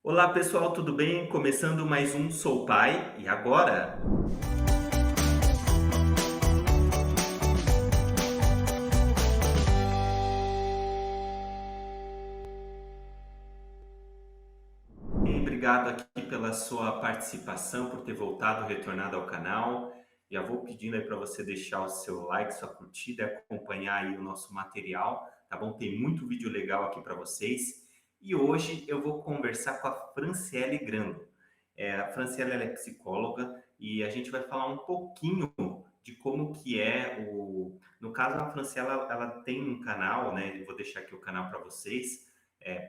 Olá pessoal, tudo bem? Começando mais um Sou Pai e agora? E obrigado aqui pela sua participação, por ter voltado, retornado ao canal. Já vou pedindo aí para você deixar o seu like, sua curtida, acompanhar aí o nosso material, tá bom? Tem muito vídeo legal aqui para vocês. E hoje eu vou conversar com a Franciele Grando. A Franciele ela é psicóloga e a gente vai falar um pouquinho de como que é o... No caso, a Franciele ela tem um canal, né? Eu vou deixar aqui o canal para vocês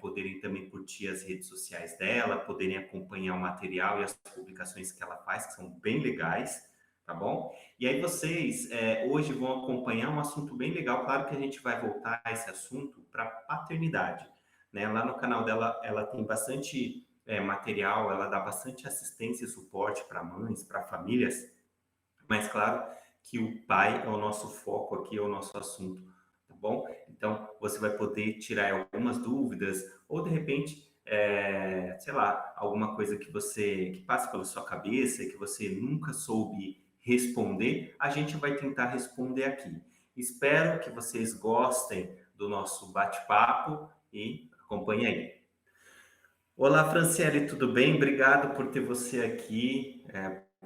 poderem também curtir as redes sociais dela, poderem acompanhar o material e as publicações que ela faz, que são bem legais, tá bom? E aí vocês hoje vão acompanhar um assunto bem legal. Claro que a gente vai voltar a esse assunto para paternidade, né? Lá no canal dela, ela tem bastante material, ela dá bastante assistência e suporte para mães, para famílias, mas claro que o pai é o nosso foco aqui, é o nosso assunto, tá bom? Então você vai poder tirar algumas dúvidas ou de repente, sei lá, alguma coisa que você que passa pela sua cabeça e que você nunca soube responder, a gente vai tentar responder aqui. Espero que vocês gostem do nosso bate-papo e acompanhe aí. Olá, Franciele, tudo bem? Obrigado por ter você aqui,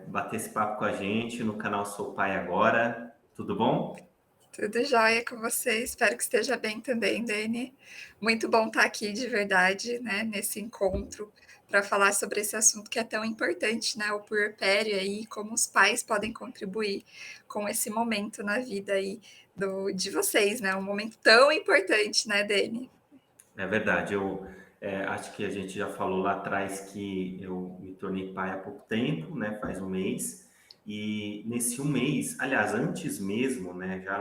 bater esse papo com a gente no canal Sou Pai Agora. Tudo bom? Tudo jóia com você, espero que esteja bem também, Dani. Muito bom estar aqui de verdade, né, nesse encontro para falar sobre esse assunto que é tão importante, né, o puerpério aí, como os pais podem contribuir com esse momento na vida aí de vocês, né, um momento tão importante, né, Dani? É verdade, eu acho que a gente já falou lá atrás que eu me tornei pai há pouco tempo, né? Faz um mês. E nesse um mês, aliás, antes mesmo, né? Já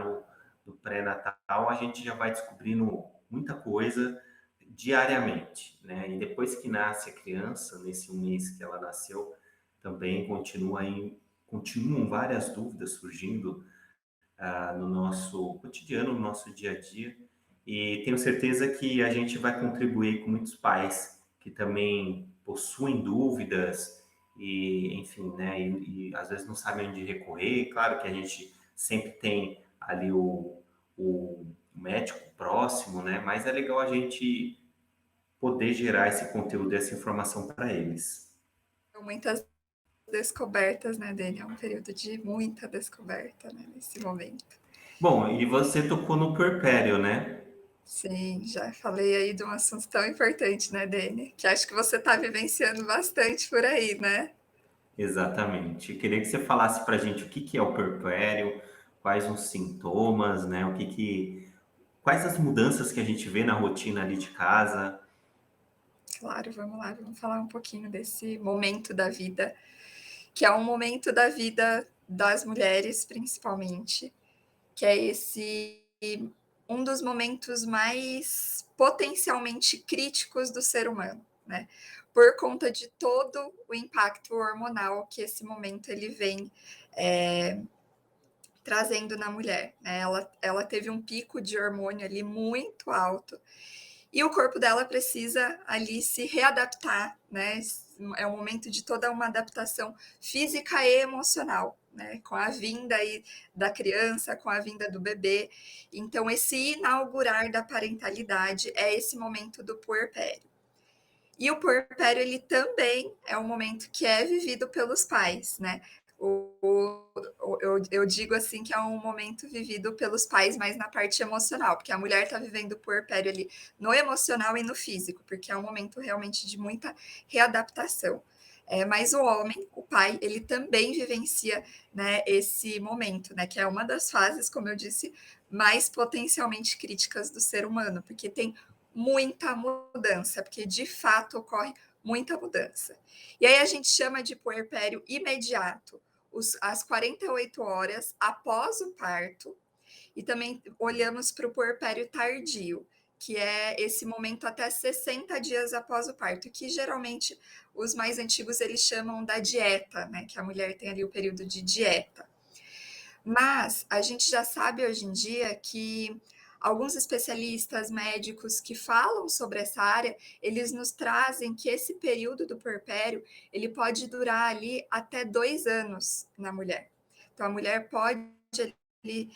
no pré-natal, a gente já vai descobrindo muita coisa diariamente, né? E depois que nasce a criança, nesse um mês que ela nasceu, também continuam várias dúvidas surgindo no nosso cotidiano, no nosso dia a dia. E tenho certeza que a gente vai contribuir com muitos pais que também possuem dúvidas e, enfim, né, e às vezes não sabem onde recorrer. Claro que a gente sempre tem ali o médico próximo, né, mas é legal a gente poder gerar esse conteúdo, essa informação para eles. São muitas descobertas, né, Dani? É um período de muita descoberta, né, nesse momento. Bom, e você tocou no puerpério, né? Sim, já falei aí de um assunto tão importante, né, Dani? Que acho que você está vivenciando bastante por aí, né? Exatamente. Eu queria que você falasse para a gente o que que é o puerpério, quais os sintomas, né? Quais as mudanças que a gente vê na rotina ali de casa. Claro, vamos lá, vamos falar um pouquinho desse momento da vida, que é um momento da vida das mulheres, principalmente, que é esse um dos momentos mais potencialmente críticos do ser humano, né? Por conta de todo o impacto hormonal que esse momento ele vem é, trazendo na mulher. Né? Ela teve um pico de hormônio ali muito alto e o corpo dela precisa ali se readaptar, né? É um momento de toda uma adaptação física e emocional, né? Com a vinda aí da criança, com a vinda do bebê. Então, esse inaugurar da parentalidade é esse momento do puerpério. E o puerpério, ele também é um momento que é vivido pelos pais, né? Eu digo assim que é um momento vivido pelos pais, mas na parte emocional, porque a mulher está vivendo o puerpério ali no emocional e no físico, porque é um momento realmente de muita readaptação. Mas o homem, o pai, ele também vivencia, né, esse momento, né, que é uma das fases, como eu disse, mais potencialmente críticas do ser humano, porque tem muita mudança, porque de fato ocorre muita mudança. E aí a gente chama de puerpério imediato, as 48 horas após o parto, e também olhamos para o puerpério tardio, que é esse momento até 60 dias após o parto, que geralmente os mais antigos eles chamam da dieta, né? Que a mulher tem ali o período de dieta. Mas a gente já sabe hoje em dia que alguns especialistas médicos que falam sobre essa área, eles nos trazem que esse período do puerpério, ele pode durar ali até 2 anos na mulher. Então a mulher pode ali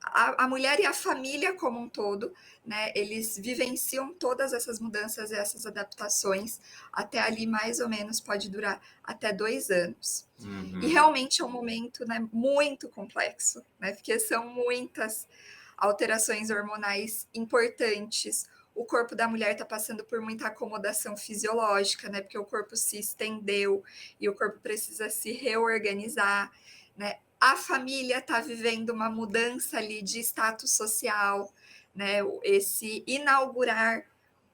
a mulher e a família como um todo, né, eles vivenciam todas essas mudanças e essas adaptações, até ali mais ou menos pode durar até 2 anos. E Uhum. realmente é um momento, né, muito complexo, né, porque são muitas alterações hormonais importantes. O corpo da mulher está passando por muita acomodação fisiológica, né, porque o corpo se estendeu e o corpo precisa se reorganizar, né. A família está vivendo uma mudança ali de status social, né, esse inaugurar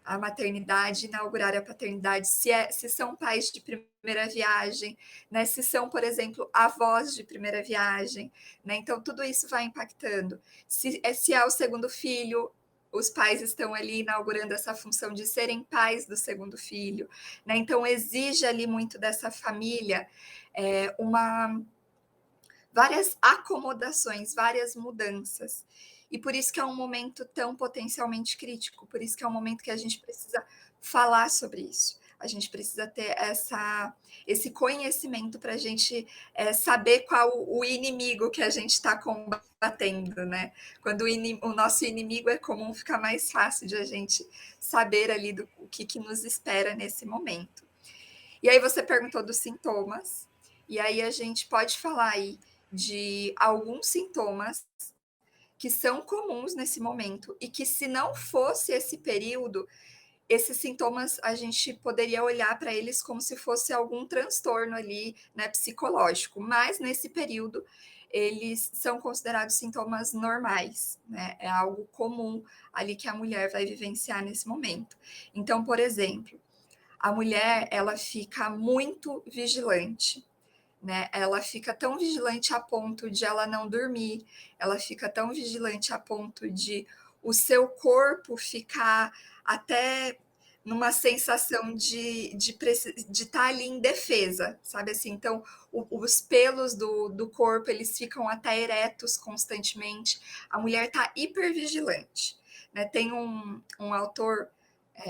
a maternidade, inaugurar a paternidade, se são pais de primeira viagem, né, se são, por exemplo, avós de primeira viagem, né, então tudo isso vai impactando. Se é o segundo filho, os pais estão ali inaugurando essa função de serem pais do segundo filho, né, então exige ali muito dessa família, uma várias acomodações, várias mudanças. E por isso que é um momento tão potencialmente crítico, por isso que é um momento que a gente precisa falar sobre isso. A gente precisa ter esse conhecimento para a gente saber qual o inimigo que a gente está combatendo, né? Quando o nosso inimigo é comum, fica mais fácil de a gente saber ali o que nos espera nesse momento. E aí você perguntou dos sintomas, e aí a gente pode falar aí de alguns sintomas que são comuns nesse momento e que se não fosse esse período, esses sintomas a gente poderia olhar para eles como se fosse algum transtorno ali, né, psicológico, mas nesse período eles são considerados sintomas normais, né? É algo comum ali que a mulher vai vivenciar nesse momento. Então, por exemplo, a mulher ela fica muito vigilante, né? Ela fica tão vigilante a ponto de ela não dormir, ela fica tão vigilante a ponto de o seu corpo ficar até numa sensação de estar ali em defesa, sabe assim? Então, os pelos do corpo eles ficam até eretos constantemente. A mulher está hipervigilante, né? Tem um autor,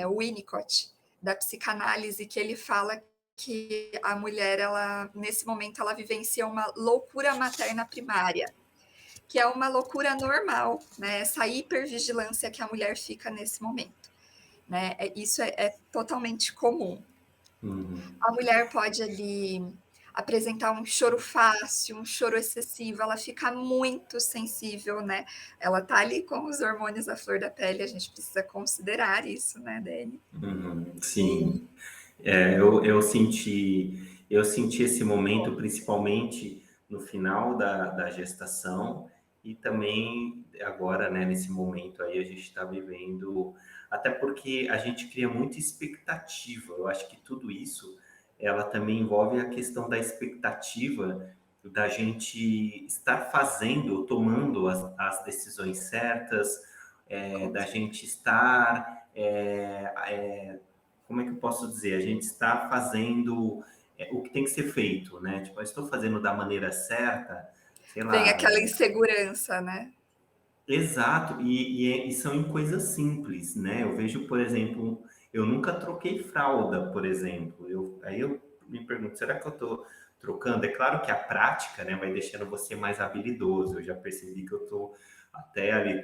o Winnicott, da psicanálise, que ele fala que a mulher, ela, nesse momento, ela vivencia uma loucura materna primária, que é uma loucura normal, né? Essa hipervigilância que a mulher fica nesse momento, né? Isso é totalmente comum. Uhum. A mulher pode ali apresentar um choro fácil, um choro excessivo, ela fica muito sensível, né? Ela tá ali com os hormônios à flor da pele, a gente precisa considerar isso, né, Dani? Uhum. Sim. Eu senti esse momento principalmente no final da gestação e também agora, né, nesse momento aí a gente está vivendo, até porque a gente cria muita expectativa. Eu acho que tudo isso, ela também envolve a questão da expectativa da gente estar fazendo, tomando as decisões certas, Com da certeza. gente estar como é que eu posso dizer? A gente está fazendo o que tem que ser feito, né? Tipo, eu estou fazendo da maneira certa, sei Vem lá, aquela insegurança, né? exato, e são em coisas simples, né? Eu vejo, por exemplo, eu nunca troquei fralda, por exemplo. Aí eu me pergunto, será que eu estou trocando? É claro que a prática, né, vai deixando você mais habilidoso. Eu já percebi que eu estou até ali,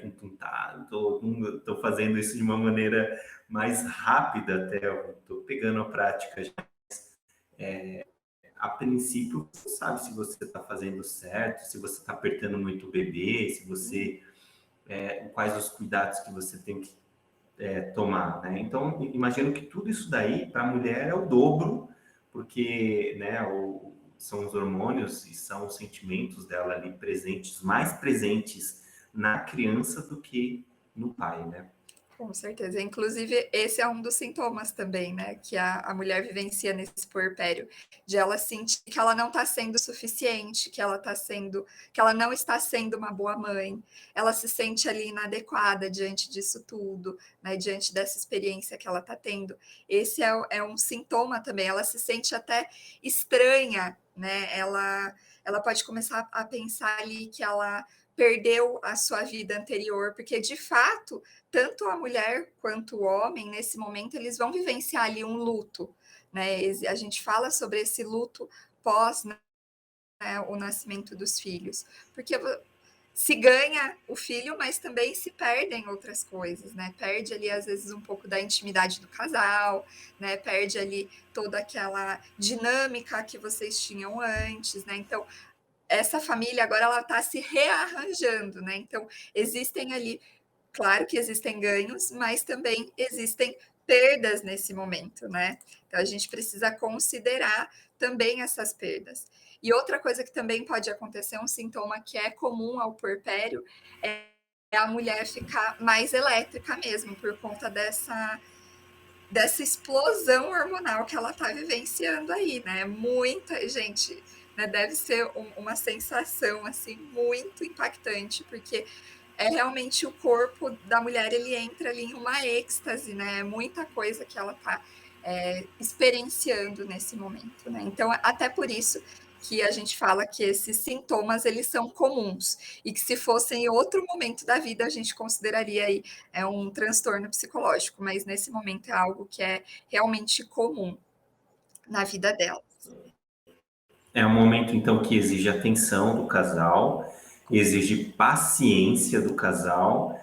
tô fazendo isso de uma maneira mais rápida até, eu tô pegando a prática. A princípio, você sabe se você está fazendo certo, se você está apertando muito o bebê, se você quais os cuidados que você tem que tomar, né? Então, imagino que tudo isso daí para a mulher é o dobro, porque, né, são os hormônios e são os sentimentos dela ali presentes, mais presentes na criança do que no pai, né? Com certeza. Inclusive, esse é um dos sintomas também, né, que a mulher vivencia nesse puerpério, de ela sentir que ela não está sendo suficiente, que ela não está sendo uma boa mãe, ela se sente ali inadequada diante disso tudo, né, diante dessa experiência que ela está tendo. Esse é um sintoma também, ela se sente até estranha, né, ela pode começar a pensar ali que ela perdeu a sua vida anterior, porque de fato, tanto a mulher quanto o homem, nesse momento, eles vão vivenciar ali um luto, né? A gente fala sobre esse luto pós, né, o nascimento dos filhos, porque se ganha o filho, mas também se perdem outras coisas, né? Perde ali, às vezes, um pouco da intimidade do casal, né? Perde ali toda aquela dinâmica que vocês tinham antes, né? Então, essa família agora ela está se rearranjando, né? Então, existem ali, claro que existem ganhos, mas também existem perdas nesse momento, né? Então, a gente precisa considerar também essas perdas. E outra coisa que também pode acontecer, um sintoma que é comum ao puerpério, é a mulher ficar mais elétrica mesmo, por conta dessa explosão hormonal que ela está vivenciando aí, né? Muita gente, né, deve ser uma sensação assim muito impactante, porque é realmente o corpo da mulher, ele entra ali em uma êxtase, né? Muita coisa que ela está experienciando nesse momento, né? Então, até por isso que a gente fala que esses sintomas eles são comuns e que se fossem em outro momento da vida a gente consideraria aí um transtorno psicológico, mas nesse momento é algo que é realmente comum na vida dela. É um momento, então, que exige atenção do casal, exige paciência do casal,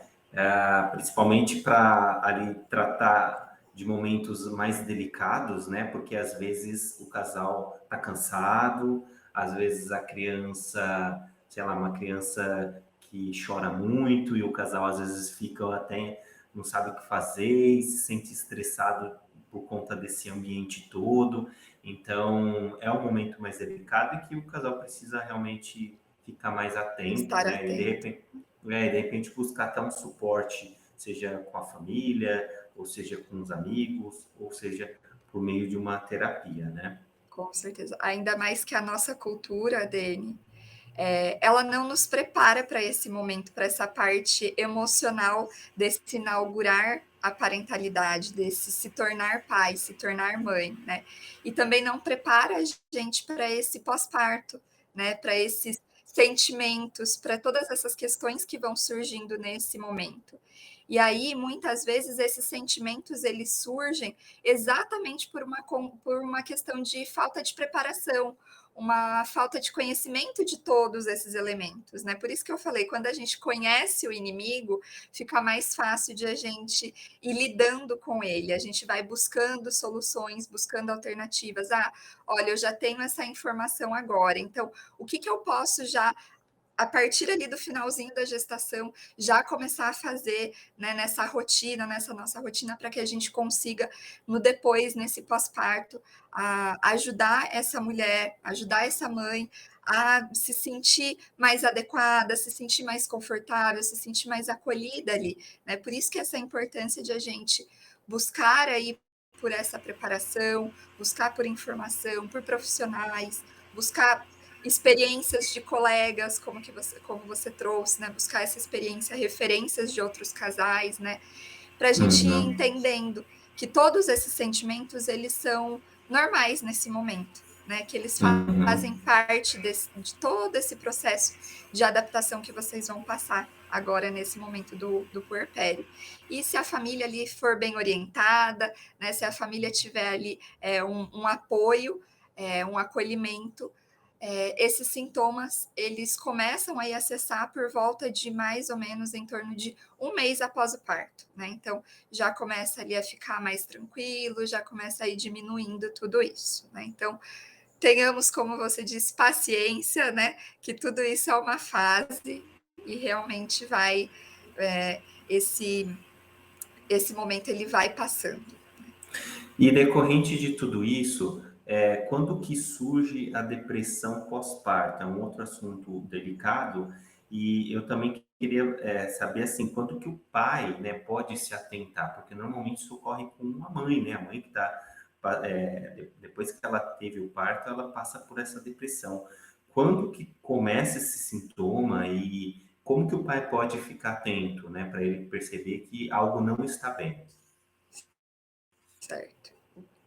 principalmente para ali tratar de momentos mais delicados, né? Porque às vezes o casal está cansado, às vezes a criança, sei lá, uma criança que chora muito e o casal às vezes fica até não sabe o que fazer e se sente estressado por conta desse ambiente todo. Então, é um momento mais delicado e que o casal precisa realmente ficar mais atento, Estar né? E atento. de repente buscar até um suporte, seja com a família, ou seja com os amigos, ou seja por meio de uma terapia, né? Com certeza. Ainda mais que a nossa cultura, Dani, ela não nos prepara para esse momento, para essa parte emocional desse inaugurar a parentalidade, desse se tornar pai, se tornar mãe, né? E também não prepara a gente para esse pós-parto, né? Para esses sentimentos, para todas essas questões que vão surgindo nesse momento. E aí, muitas vezes, esses sentimentos eles surgem exatamente por uma questão de falta de preparação, uma falta de conhecimento de todos esses elementos, né? Por isso que eu falei, quando a gente conhece o inimigo, fica mais fácil de a gente ir lidando com ele. A gente vai buscando soluções, buscando alternativas. Ah, olha, eu já tenho essa informação agora, então o que eu posso já a partir ali do finalzinho da gestação, já começar a fazer, né, nessa nossa rotina, para que a gente consiga, no depois, nesse pós-parto, ajudar essa mulher, ajudar essa mãe a se sentir mais adequada, se sentir mais confortável, se sentir mais acolhida ali, né? Por isso que essa importância de a gente buscar aí por essa preparação, buscar por informação, por profissionais, buscar experiências de colegas, como você trouxe, né? Buscar essa experiência, referências de outros casais, né? Para a gente ir Uhum. entendendo que todos esses sentimentos eles são normais nesse momento, né? Que eles Uhum. fazem parte de todo esse processo de adaptação que vocês vão passar agora nesse momento do puerpério. E se a família ali for bem orientada, né? Se a família tiver ali um apoio, um acolhimento, esses sintomas eles começam aí a cessar por volta de mais ou menos em torno de um mês após o parto, né? Então já começa ali a ficar mais tranquilo, já começa a ir diminuindo tudo isso, né? Então tenhamos, como você disse, paciência, né? Que tudo isso é uma fase e realmente vai esse momento ele vai passando. E decorrente de tudo isso, quando que surge a depressão pós-parto? É um outro assunto delicado e eu também queria saber assim, quando que o pai, né, pode se atentar, porque normalmente isso ocorre com a mãe, né? A mãe que está depois que ela teve o parto, ela passa por essa depressão. Quando que começa esse sintoma e como que o pai pode ficar atento, né, para ele perceber que algo não está bem? Certo.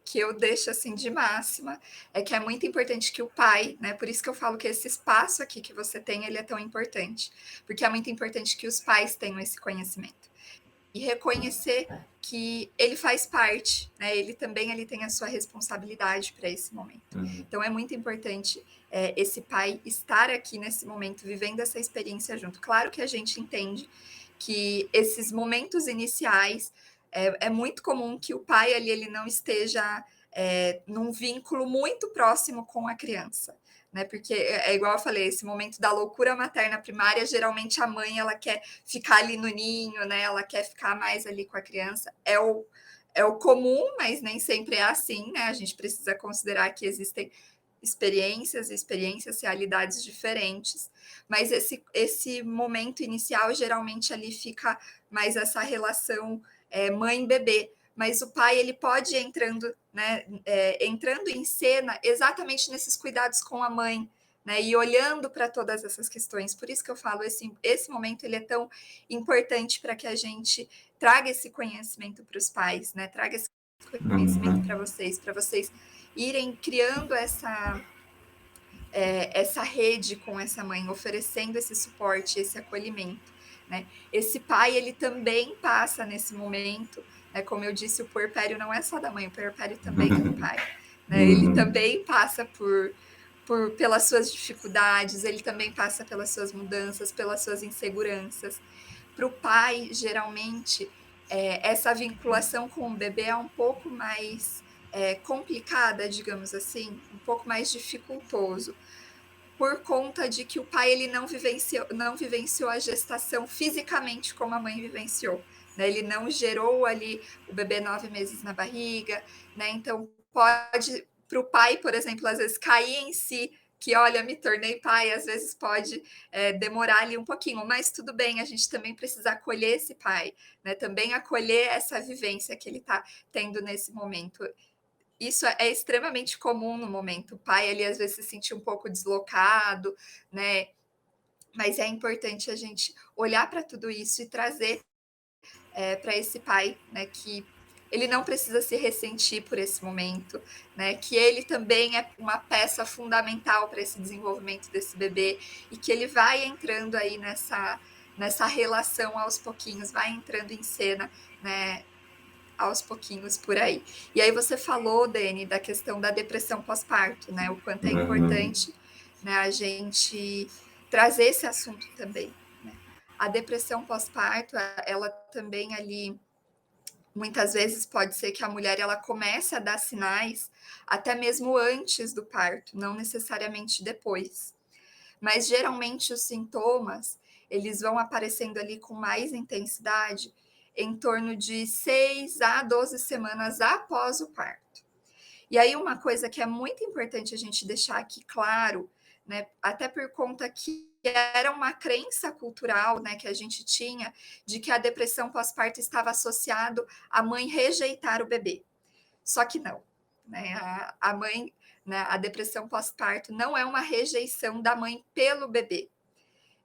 que eu deixo assim de máxima é que é muito importante que o pai, né? Por isso que eu falo que esse espaço aqui que você tem, ele é tão importante, porque é muito importante que os pais tenham esse conhecimento e reconhecer que ele faz parte, né? Ele também ele tem a sua responsabilidade para esse momento. Uhum. Então é muito importante esse pai estar aqui nesse momento, vivendo essa experiência junto. Claro que a gente entende que esses momentos iniciais é muito comum que o pai ali ele não esteja num vínculo muito próximo com a criança. Né? Porque é igual eu falei, esse momento da loucura materna primária, geralmente a mãe ela quer ficar ali no ninho, né? Ela quer ficar mais ali com a criança. É o comum, mas nem sempre é assim, né? A gente precisa considerar que existem experiências, realidades diferentes, mas esse momento inicial, geralmente ali fica mais essa relação mãe-bebê, mas o pai ele pode ir entrando, né, entrando em cena exatamente nesses cuidados com a mãe, né, e olhando para todas essas questões. Por isso que eu falo, esse momento ele é tão importante para que a gente traga esse conhecimento para os pais, né, traga esse conhecimento para vocês irem criando essa rede com essa mãe, oferecendo esse suporte, esse acolhimento. Né? Esse pai, ele também passa nesse momento, né? Como eu disse, o puerpério não é só da mãe, o puerpério também é do pai. Né? Ele também passa pelas suas dificuldades, ele também passa pelas suas mudanças, pelas suas inseguranças. Para o pai, geralmente, essa vinculação com o bebê é um pouco mais complicada, digamos assim, um pouco mais dificultoso, por conta de que o pai ele não vivenciou a gestação fisicamente como a mãe vivenciou. Né? Ele não gerou ali o bebê 9 meses na barriga, né? Então pode, para o pai, por exemplo, às vezes cair em si, que olha, me tornei pai, às vezes pode demorar ali um pouquinho, mas tudo bem, a gente também precisa acolher esse pai, né? Também acolher essa vivência que ele está tendo nesse momento. Isso é extremamente comum no momento. O pai, ali, às vezes, se sentir um pouco deslocado, né? Mas é importante a gente olhar para tudo isso e trazer para esse pai, né? Que ele não precisa se ressentir por esse momento, né? Que ele também é uma peça fundamental para esse desenvolvimento desse bebê e que ele vai entrando aí nessa relação aos pouquinhos, vai entrando em cena, né? Aos pouquinhos por aí. E aí você falou, Dani, da questão da depressão pós-parto, né? O quanto é importante, né, a gente trazer esse assunto também. Né? A depressão pós-parto, ela também ali, muitas vezes pode ser que a mulher ela comece a dar sinais até mesmo antes do parto, não necessariamente depois. Mas geralmente os sintomas, eles vão aparecendo ali com mais intensidade em torno de 6 a 12 semanas após o parto. E aí uma coisa que é muito importante a gente deixar aqui claro, né, até por conta que era uma crença cultural, né, que a gente tinha de que a depressão pós-parto estava associado à mãe rejeitar o bebê. Só que não, né? A mãe, né, a depressão pós-parto não é uma rejeição da mãe pelo bebê.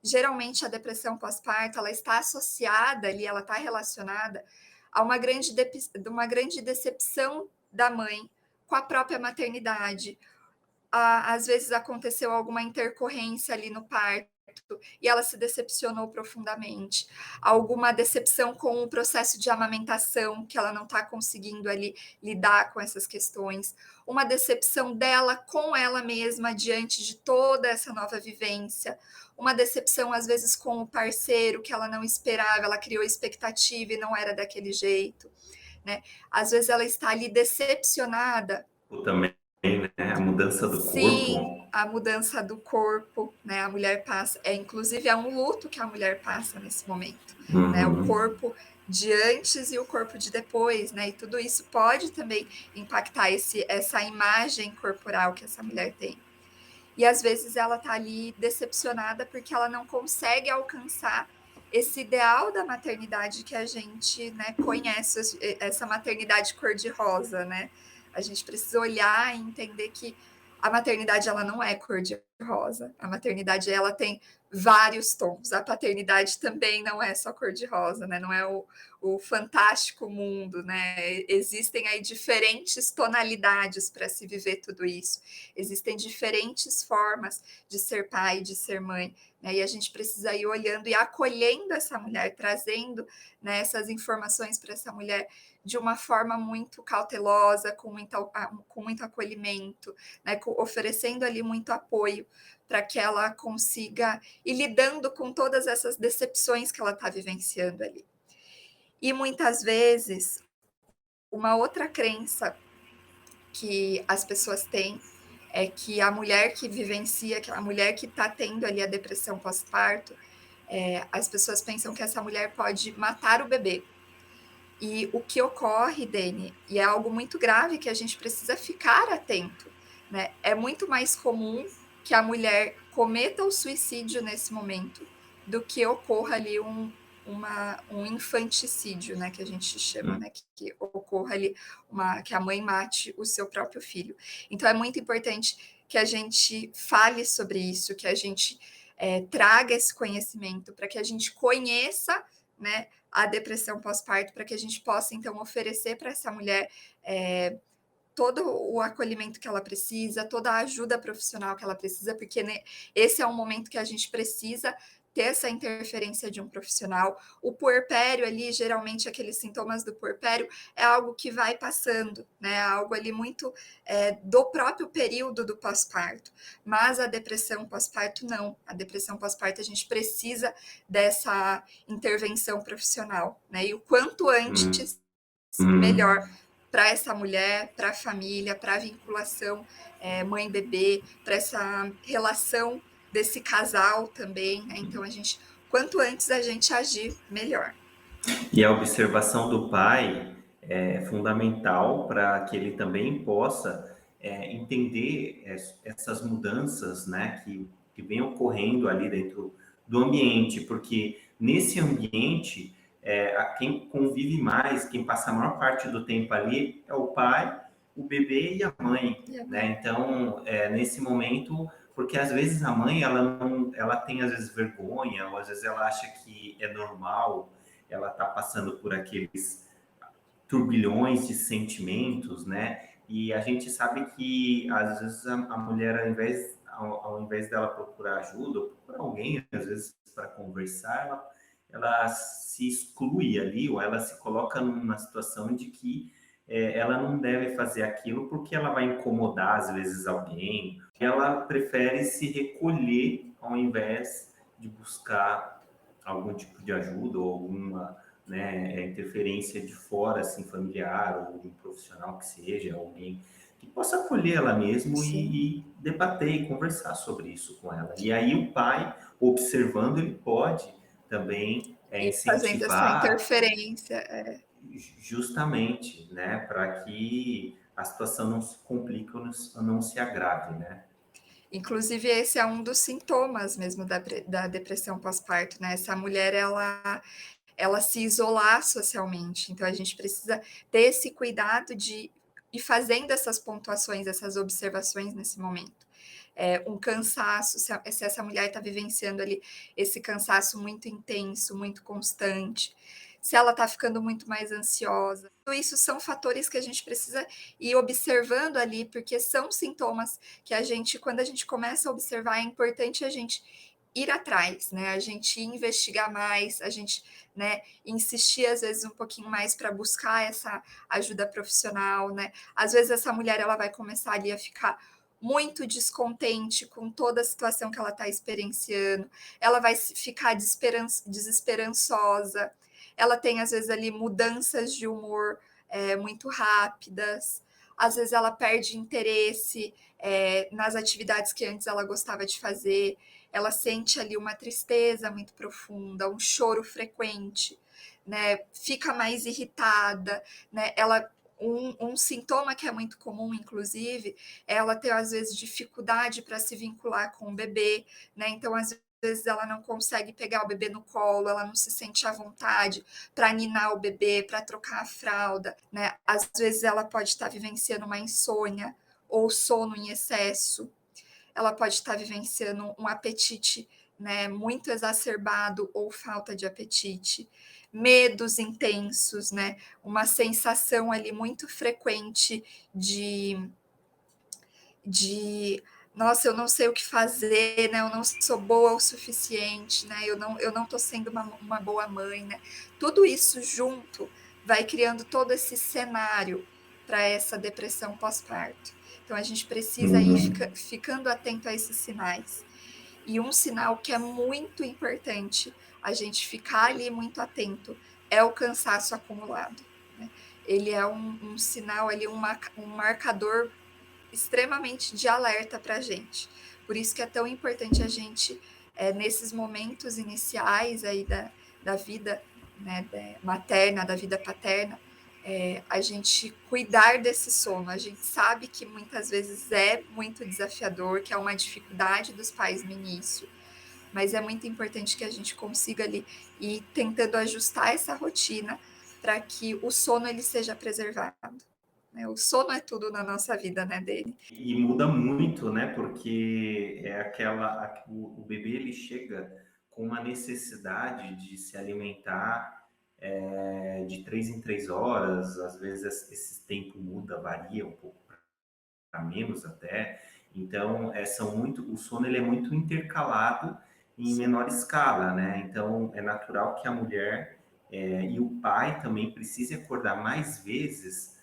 Geralmente a depressão pós-parto ela está associada ali, ela está relacionada a uma grande decepção da mãe com a própria maternidade. Às vezes aconteceu alguma intercorrência ali no parto e ela se decepcionou profundamente. Alguma decepção com o processo de amamentação, que ela não está conseguindo ali lidar com essas questões. Uma decepção dela com ela mesma diante de toda essa nova vivência. Uma decepção, às vezes, com o parceiro, que ela não esperava, ela criou expectativa e não era daquele jeito. Né? Às vezes ela está ali decepcionada. Também, né? A mudança do Sim, corpo. a mudança do corpo, né? A mulher passa, inclusive é um luto que a mulher passa nesse momento, né? O corpo de antes e o corpo de depois, né? E tudo isso pode também impactar essa imagem corporal que essa mulher tem. E às vezes ela tá ali decepcionada porque ela não consegue alcançar esse ideal da maternidade que a gente, né, conhece, essa maternidade cor-de-rosa, né? A gente precisa olhar e entender que a maternidade ela não é cor-de-rosa. A maternidade ela tem vários tons. A paternidade também não é só cor-de-rosa, né? Não é o fantástico mundo, né? Existem aí diferentes tonalidades para se viver tudo isso. Existem diferentes formas de ser pai, de ser mãe, né? E a gente precisa ir olhando e acolhendo essa mulher, trazendo, né, essas informações para essa mulher de uma forma muito cautelosa, com muito acolhimento, né, oferecendo ali muito apoio para que ela consiga ir lidando com todas essas decepções que ela está vivenciando ali. E muitas vezes, uma outra crença que as pessoas têm é que a mulher que vivencia, que a mulher que está tendo ali a depressão pós-parto, as pessoas pensam que essa mulher pode matar o bebê. E o que ocorre, Dani, e é algo muito grave que a gente precisa ficar atento, né? É muito mais comum que a mulher cometa o suicídio nesse momento do que ocorra ali um infanticídio, né? Que a gente chama, né? Que ocorra ali que a mãe mate o seu próprio filho. Então é muito importante que a gente fale sobre isso, que a gente traga esse conhecimento para que a gente conheça, né, a depressão pós-parto, para que a gente possa, então, oferecer para essa mulher todo o acolhimento que ela precisa, toda a ajuda profissional que ela precisa, porque, né, esse é um momento que a gente precisa ter essa interferência de um profissional. O puerpério ali, geralmente aqueles sintomas do puerpério, é algo que vai passando, né? Algo ali muito do próprio período do pós-parto. Mas a depressão pós-parto, não. A depressão pós-parto, a gente precisa dessa intervenção profissional, né? E o quanto antes, melhor para essa mulher, para a família, para a vinculação mãe-bebê, para essa relação desse casal também, né? Então quanto antes a gente agir, melhor. E a observação do pai é fundamental para que ele também possa entender essas mudanças, né, que vem ocorrendo ali dentro do ambiente, porque nesse ambiente, quem convive mais, quem passa a maior parte do tempo ali é o pai, o bebê e a mãe, né? Então, nesse momento, porque às vezes a mãe ela tem às vezes vergonha, ou às vezes ela acha que é normal ela está passando por aqueles turbilhões de sentimentos, né? E a gente sabe que às vezes a mulher, ao invés dela procurar ajuda, ou procurar alguém, às vezes para conversar, ela se exclui ali, ou ela se coloca numa situação de que ela não deve fazer aquilo porque ela vai incomodar às vezes alguém. Ela prefere se recolher ao invés de buscar algum tipo de ajuda ou alguma, né, interferência de fora, assim, familiar ou de um profissional que seja, alguém que possa acolher ela mesmo e debater e conversar sobre isso com ela. E aí o pai, observando, ele pode também E fazendo essa incentivar interferência. justamente, né, para que a situação não se complique ou não se agrave, né? Inclusive, esse é um dos sintomas mesmo da depressão pós-parto, né? Essa mulher, ela se isolar socialmente. Então, a gente precisa ter esse cuidado de ir fazendo essas pontuações, essas observações nesse momento. Um cansaço, se essa mulher está vivenciando ali esse cansaço muito intenso, muito constante, se ela está ficando muito mais ansiosa. Tudo isso são fatores que a gente precisa ir observando ali, porque são sintomas que quando a gente começa a observar, é importante a gente ir atrás, né? A gente investigar mais, a gente, né, insistir às vezes um pouquinho mais para buscar essa ajuda profissional, né? Às vezes essa mulher ela vai começar ali a ficar muito descontente com toda a situação que ela está experienciando, ela vai ficar desesperançosa, ela tem às vezes ali mudanças de humor muito rápidas, às vezes ela perde interesse nas atividades que antes ela gostava de fazer, ela sente ali uma tristeza muito profunda, um choro frequente, né? Fica mais irritada, né? Um sintoma que é muito comum, inclusive, é ela ter, às vezes, dificuldade para se vincular com o bebê, né? Então, às vezes, ela não consegue pegar o bebê no colo, ela não se sente à vontade para ninar o bebê, para trocar a fralda, né? Às vezes, ela pode estar vivenciando uma insônia, ou sono em excesso, ela pode estar vivenciando um apetite, né, muito exacerbado ou falta de apetite, medos intensos, né, uma sensação ali muito frequente de de nossa, eu não sei o que fazer, né? Eu não sou boa o suficiente, né? Eu não estou sendo uma boa mãe, né? Tudo isso junto vai criando todo esse cenário para essa depressão pós-parto. Então a gente precisa ir Uhum. ficando atento a esses sinais. E um sinal que é muito importante a gente ficar ali muito atento é o cansaço acumulado, né? Ele é um sinal ali, um marcador extremamente de alerta para a gente. Por isso que é tão importante a gente, nesses momentos iniciais aí da vida, né, materna, da vida paterna, a gente cuidar desse sono. A gente sabe que muitas vezes é muito desafiador, que é uma dificuldade dos pais no início, mas é muito importante que a gente consiga ali ir tentando ajustar essa rotina para que o sono ele seja preservado, né? O sono é tudo na nossa vida, né, dele. E muda muito, né? Porque é o bebê ele chega com uma necessidade de se alimentar de 3 em 3 horas, às vezes esse tempo muda, varia um pouco para menos até. Então, o sono ele é muito intercalado em Sim, menor escala, né? Então, é natural que a mulher e o pai também precisem acordar mais vezes,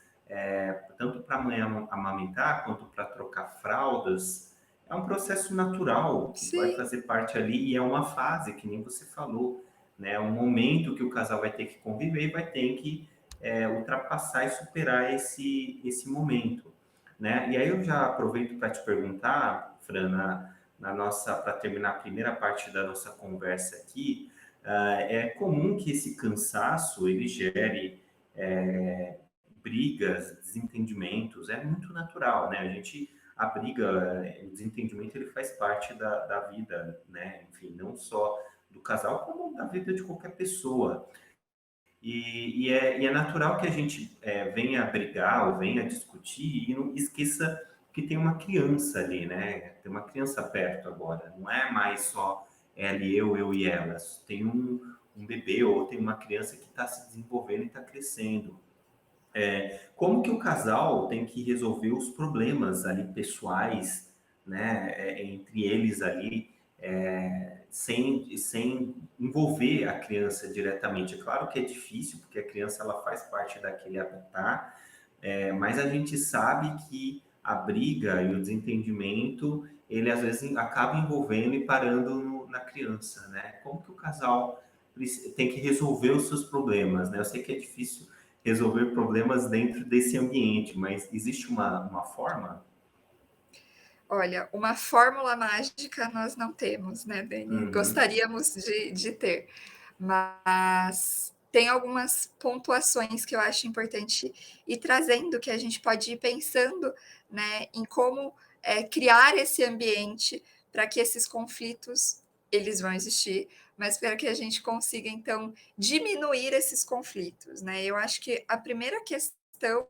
tanto para a mãe amamentar quanto para trocar fraldas. É um processo natural que vai sim, fazer parte ali e é uma fase, que nem você falou, né? É um momento que o casal vai ter que conviver e vai ter que ultrapassar e superar esse momento, né? E aí eu já aproveito para te perguntar, Fran, na nossa, para terminar a primeira parte da nossa conversa aqui, é comum que esse cansaço ele gere brigas, desentendimentos, é muito natural, né? A briga, o desentendimento, ele faz parte da vida, né? Enfim, não só do casal, como da vida de qualquer pessoa. E é natural que a gente venha brigar ou venha discutir e não esqueça que tem uma criança ali, né? Tem uma criança perto agora. Não é mais só ela e eu e elas. Tem um bebê ou tem uma criança que está se desenvolvendo e está crescendo. Como que o casal tem que resolver os problemas ali pessoais, né, entre eles ali, sem envolver a criança diretamente. É claro que é difícil, porque a criança ela faz parte daquele habitat, mas a gente sabe que a briga e o desentendimento, ele às vezes acaba envolvendo e parando na criança, né? Como que o casal tem que resolver os seus problemas, né? Eu sei que é difícil resolver problemas dentro desse ambiente, mas existe uma forma? olha, uma fórmula mágica nós não temos, né, Dani? Uhum, Gostaríamos de ter, mas tem algumas pontuações que eu acho importante ir trazendo, que a gente pode ir pensando, né, em como, criar esse ambiente para que esses conflitos, eles vão existir, mas para que a gente consiga, então, diminuir esses conflitos, né. Eu acho que a primeira questão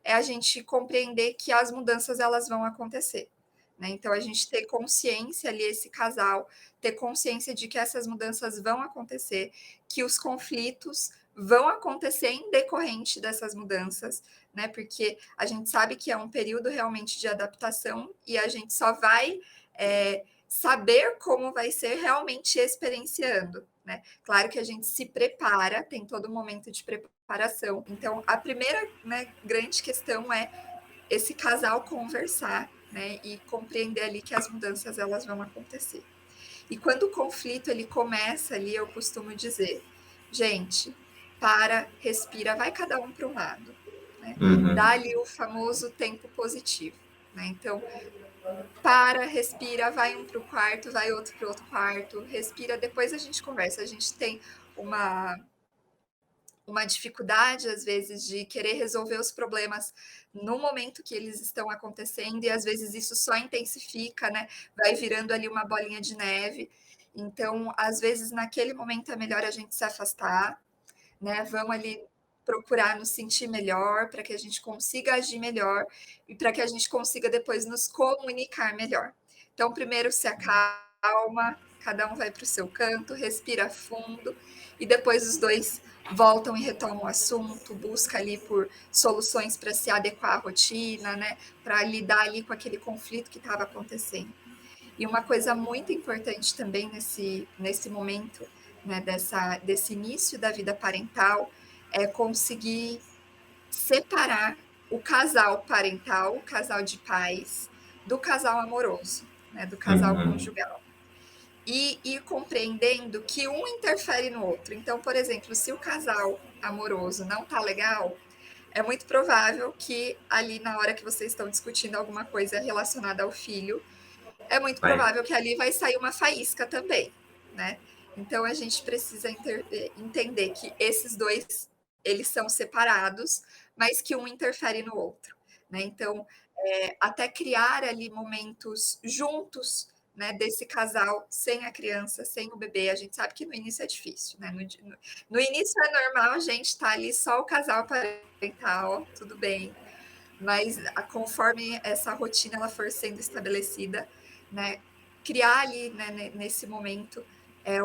é a gente compreender que as mudanças elas vão acontecer, né, então a gente ter consciência ali, esse casal, ter consciência de que essas mudanças vão acontecer, que os conflitos vão acontecer em decorrente dessas mudanças, né, porque a gente sabe que é um período realmente de adaptação e a gente só vai, saber como vai ser realmente experienciando, né. Claro que a gente se prepara, tem todo um momento de preparação. Então a primeira, né, grande questão é esse casal conversar, né, e compreender ali que as mudanças elas vão acontecer. E quando o conflito ele começa ali, eu costumo dizer: "Gente, para, respira, vai cada um para um lado", né. Dá uhum. ali o famoso tempo positivo, né. Então, para, respira, vai um para o quarto, vai outro para o outro quarto, respira, depois a gente conversa. A gente tem uma dificuldade, às vezes, de querer resolver os problemas no momento que eles estão acontecendo, e às vezes isso só intensifica, né, vai virando ali uma bolinha de neve. Então, às vezes, naquele momento é melhor a gente se afastar, né, vamos ali. procurar nos sentir melhor, para que a gente consiga agir melhor e para que a gente consiga depois nos comunicar melhor. Então, primeiro se acalma, cada um vai para o seu canto, respira fundo e depois os dois voltam e retomam o assunto, busca ali por soluções para se adequar à rotina, né, para lidar ali com aquele conflito que estava acontecendo. E uma coisa muito importante também nesse momento, né, desse início da vida parental, é conseguir separar o casal parental, o casal de pais, do casal amoroso, né, do casal Uhum. conjugal. E ir compreendendo que um interfere no outro. Então, por exemplo, se o casal amoroso não tá legal, é muito provável que ali na hora que vocês estão discutindo alguma coisa relacionada ao filho, é muito Vai. provável que ali vai sair uma faísca também, né? Então a gente precisa entender que esses dois eles são separados, mas que um interfere no outro, né? Então até criar ali momentos juntos, né, desse casal sem a criança, sem o bebê. A gente sabe que no início é difícil, né? No início é normal a gente estar ali só o casal parental, tudo bem, mas conforme essa rotina ela for sendo estabelecida, né, criar ali, né, nesse momento,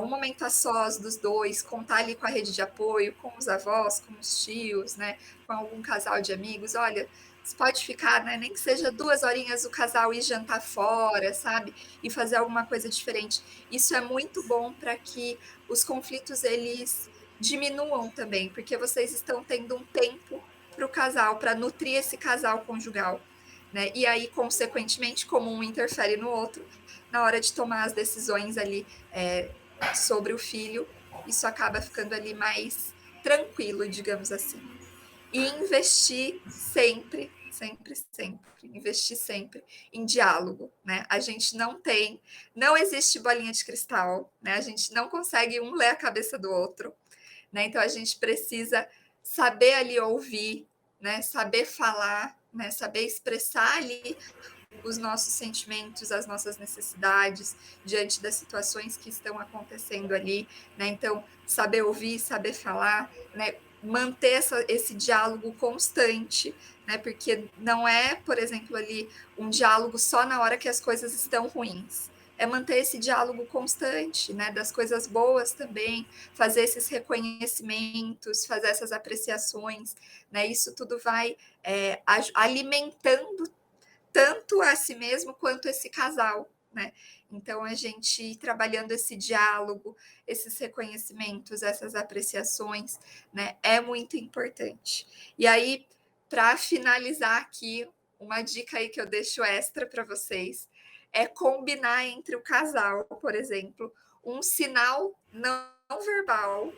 um momento a sós dos dois, contar ali com a rede de apoio, com os avós, com os tios, né, com algum casal de amigos, olha, você pode ficar, né, nem que seja 2 horinhas o casal ir jantar fora, sabe, e fazer alguma coisa diferente. Isso é muito bom para que os conflitos eles diminuam também, porque vocês estão tendo um tempo para o casal, para nutrir esse casal conjugal, né? E aí, consequentemente, como um interfere no outro, na hora de tomar as decisões ali sobre o filho, isso acaba ficando ali mais tranquilo, digamos assim. E investir sempre, sempre, sempre, investir sempre em diálogo, né? A gente não existe bolinha de cristal, né? A gente não consegue um ler a cabeça do outro, né? Então a gente precisa saber ali ouvir, né? Saber falar, né? Saber expressar ali os nossos sentimentos, as nossas necessidades diante das situações que estão acontecendo ali, né? Então saber ouvir, saber falar, né? Manter esse diálogo constante, né? Porque não é, por exemplo, ali um diálogo só na hora que as coisas estão ruins. É manter esse diálogo constante, né? Das coisas boas também, fazer esses reconhecimentos, fazer essas apreciações, né? Isso tudo vai alimentando tanto a si mesmo quanto esse casal, né? Então a gente trabalhando esse diálogo, esses reconhecimentos, essas apreciações, né, é muito importante. E aí, para finalizar aqui, uma dica aí que eu deixo extra para vocês é combinar entre o casal, por exemplo, um sinal não verbal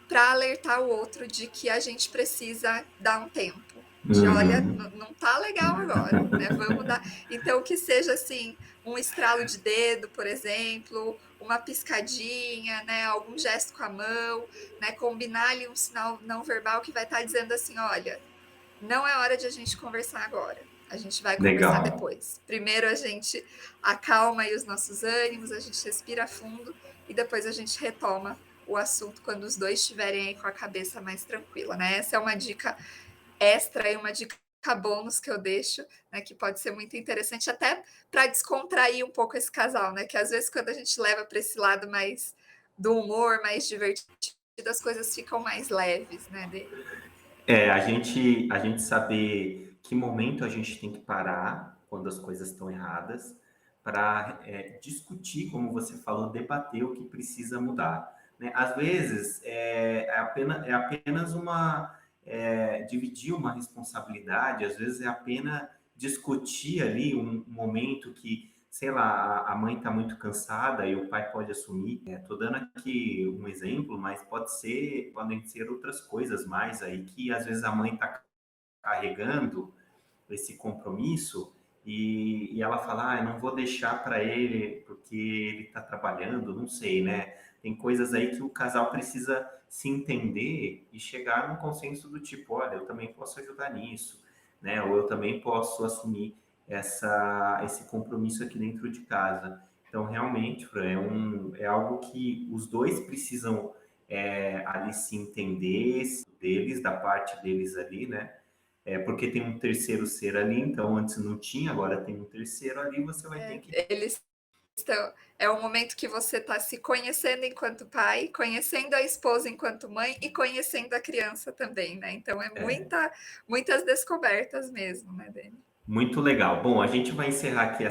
para alertar o outro de que a gente precisa dar um tempo. De olha, Uhum. não tá legal agora, né? Vamos dar. Então, que seja assim, um estralo de dedo, por exemplo, uma piscadinha, né? Algum gesto com a mão, né? Combinar ali um sinal não verbal que vai estar dizendo assim: olha, não é hora de a gente conversar agora. A gente vai conversar Legal. depois. Primeiro a gente acalma aí os nossos ânimos, a gente respira fundo e depois a gente retoma o assunto quando os dois estiverem aí com a cabeça mais tranquila, né? Essa é uma dica extra e uma dica bônus que eu deixo, né, que pode ser muito interessante até para descontrair um pouco esse casal, né? Que às vezes quando a gente leva para esse lado mais do humor, mais divertido, as coisas ficam mais leves, né? A gente saber que momento a gente tem que parar quando as coisas estão erradas, para discutir, como você falou, debater o que precisa mudar. Né? Às vezes é apenas dividir uma responsabilidade, às vezes é apenas discutir ali um momento que, sei lá, a mãe está muito cansada e o pai pode assumir. Estou dando aqui um exemplo, mas podem ser outras coisas mais aí que às vezes a mãe está carregando esse compromisso e ela fala, eu não vou deixar para ele porque ele está trabalhando, não sei, né? Tem coisas aí que o casal precisa se entender e chegar num consenso do tipo, olha, eu também posso ajudar nisso, né? Ou eu também posso assumir esse compromisso aqui dentro de casa. Então, realmente, Fran, é algo que os dois precisam ali se entender, deles, da parte deles ali, né? Porque tem um terceiro ser ali, então antes não tinha, agora tem um terceiro ali, você vai ter que. Eles estão é o momento que você está se conhecendo enquanto pai, conhecendo a esposa enquanto mãe e conhecendo a criança também, né, então é muitas descobertas mesmo, né, Dani. Muito legal. Bom, a gente vai encerrar aqui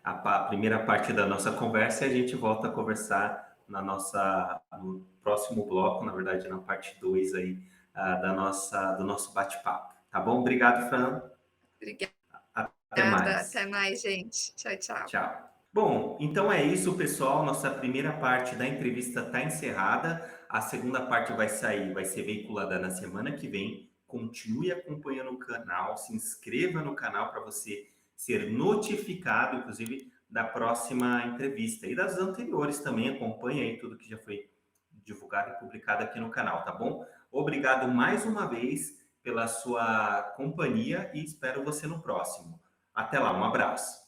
a primeira parte da nossa conversa e a gente volta a conversar no próximo bloco, na verdade, na parte 2 aí, do nosso bate-papo. Tá bom? Obrigado, Fran. Até Obrigada, até mais. mais gente. Tchau, tchau. Tchau. Bom, então é isso, pessoal. Nossa primeira parte da entrevista está encerrada. A segunda parte vai ser veiculada na semana que vem. Continue acompanhando o canal, se inscreva no canal para você ser notificado, inclusive, da próxima entrevista e das anteriores também. Acompanhe aí tudo que já foi divulgado e publicado aqui no canal, tá bom? Obrigado mais uma vez pela sua companhia e espero você no próximo. Até lá, um abraço.